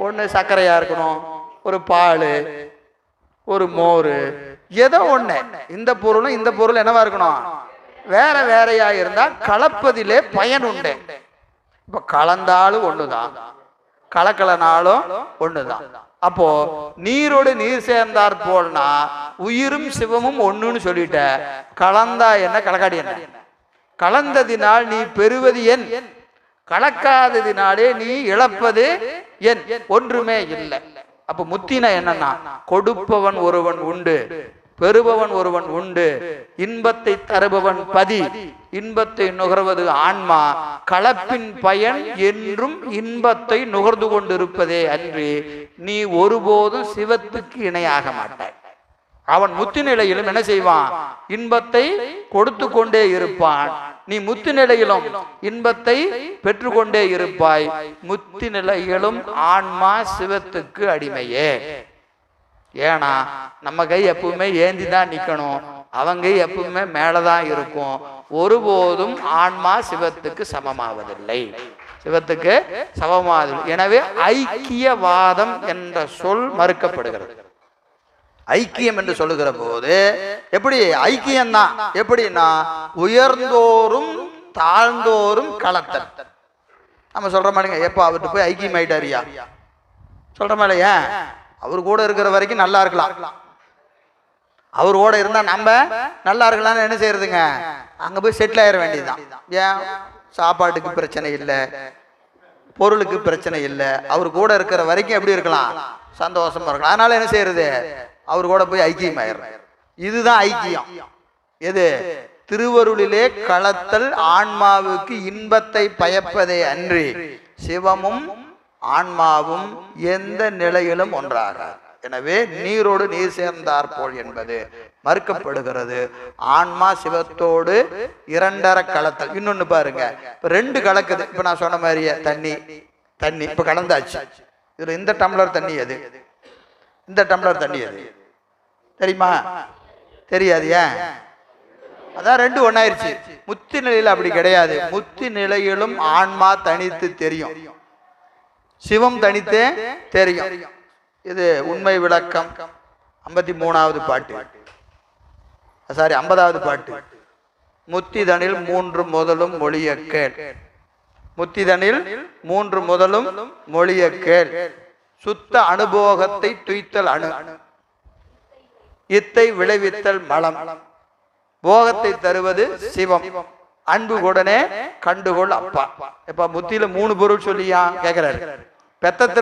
ஒன்று சர்க்கரையா இருக்கணும், ஒரு பால், ஒரு மோர், ஏதோ ஒண்ணு. இந்த பொருளும் இந்த பொருள் என்னவா இருக்கணும், வேற வேறையா இருந்தா கலப்பதிலே பயன் உண்டு. இப்ப கலந்தாலும் ஒண்ணுதான், கலக்கலனாலும் ஒண்ணுதான். அப்போ நீரோடு நீர் சேர்ந்தார் போல்னா உயிரும் சிவமும் ஒண்ணுன்னு சொல்லிட்ட. கலந்தா என்ன, கலக்காடி என்ன? கலந்ததினால் நீ பெறுவது என், கலக்காததினாலே நீ இழப்பது என், ஒன்றுமே இல்லை. அப்ப முத்தினா என்னன்னா, கொடுப்பவன் ஒருவன் உண்டு, பெறுபவன் ஒருவன் உண்டு, இன்பத்தை தருபவன் பதி, இன்பத்தை நுகர்வது ஆன்மா, கலப்பின் பயன் என்றும் இன்பத்தை நுகர்ந்து கொண்டிருப்பதே அன்றி நீ ஒருபோதும் சிவத்துக்கு இணையாக மாட்டாய். அவன் முத்தி நிலையிலும் என்ன செய்வான், இன்பத்தை கொடுத்து கொண்டே இருப்பான். நீ முத்தி நிலையிலும் இன்பத்தை பெற்றுக்கொண்டே இருப்பாய். முத்தி நிலையிலும் ஆன்மா சிவத்துக்கு அடிமையே. ஏன்னா நம்ம கை எப்பவுமே ஏந்தி தான் நிக்கணும், அவங்க எப்பவுமே மேலதான் இருக்கும். ஒருபோதும் ஆன்மா சிவத்துக்கு சமமாவதில்லை, சிவத்துக்கு சமமாவதில்லை. எனவே ஐக்கியவாதம் என்ற சொல் மறுக்கப்படுகிறது. ஐக்கியம் என்று சொல்லுகிற போது எப்படி ஐக்கியம்தான், எப்படின்னா உயர்ந்தோறும் தாழ்ந்தோறும் கலத்தல். நம்ம சொல்ற மாதிரிங்க, எப்ப அவர்கிட்ட போய் ஐக்கியம் ஆயிட்டாரியா சொல்ற மாதிரி, ஏன் அவர் கூட இருக்கிற வரைக்கும் நல்லா இருக்கலாம், அவர் கூட இருந்தா நம்ம நல்லா இருக்கலாம்னு என்ன செய்யறதுங்க, அங்க போய் செட்டில் ஆயிட வேண்டியதுதான். ஏன், சாப்பாட்டுக்கு பிரச்சனை இல்லை, பொருளுக்கு பிரச்சனை இல்லை, அவர் கூட இருக்கிற வரைக்கும் எப்படி இருக்கலாம், சந்தோஷமா இருக்கலாம். அதனால என்ன செய்யறது, அவர் கூட போய் ஐக்கியம் ஆயிடுறாரு. இதுதான் ஐக்கியம். எது, திருவருளிலே களத்தல் ஆன்மாவுக்கு இன்பத்தை பயப்பதே அன்றி சிவமும் ஆன்மாவும் எந்த நிலையிலும் ஒன்றாக. எனவே நீரோடு நீர் சேர்ந்தார் போல் என்பது மறுக்கப்படுகிறது. ஆன்மா சிவத்தோடு இரண்டரை கலத்தல். இன்னொன்னு பாருங்க, இப்ப ரெண்டு கலக்குது. இப்ப நான் சொன்ன மாதிரியே தண்ணி தண்ணி இப்ப கலந்தாச்சு. இதுல இந்த டம்ளர் தண்ணி எது, இந்த டம்ளர் தண்ணி எது தெரியுமா, தெரியாது. ஏன், அதான் ரெண்டு ஒன்னாயிருச்சு. முத்தி நிலையில அப்படி கிடையாது. முத்தி நிலையிலும் ஆன்மா தனித்து தெரியும், சிவம் தனித்தே தெரியும். இது உண்மை விளக்கம் 53வது பாட்டு, சாரி 50வது பாட்டு. முத்திதனில் 3 முதலும் மொழிய கேள், முத்திதனில் 3 முதலும் மொழிய கேள், சுத்த அனுபோகத்தை துய்த்தல் அணு, இத்தை விளைவித்தல் மலம், போகத்தை தருவது சிவம், அன்பு உடனே கண்டுகொள் அப்பா. இப்ப முத்தியில 3 பொருள் சொல்லியா கேட்கிறாரு. பெத்தத்துல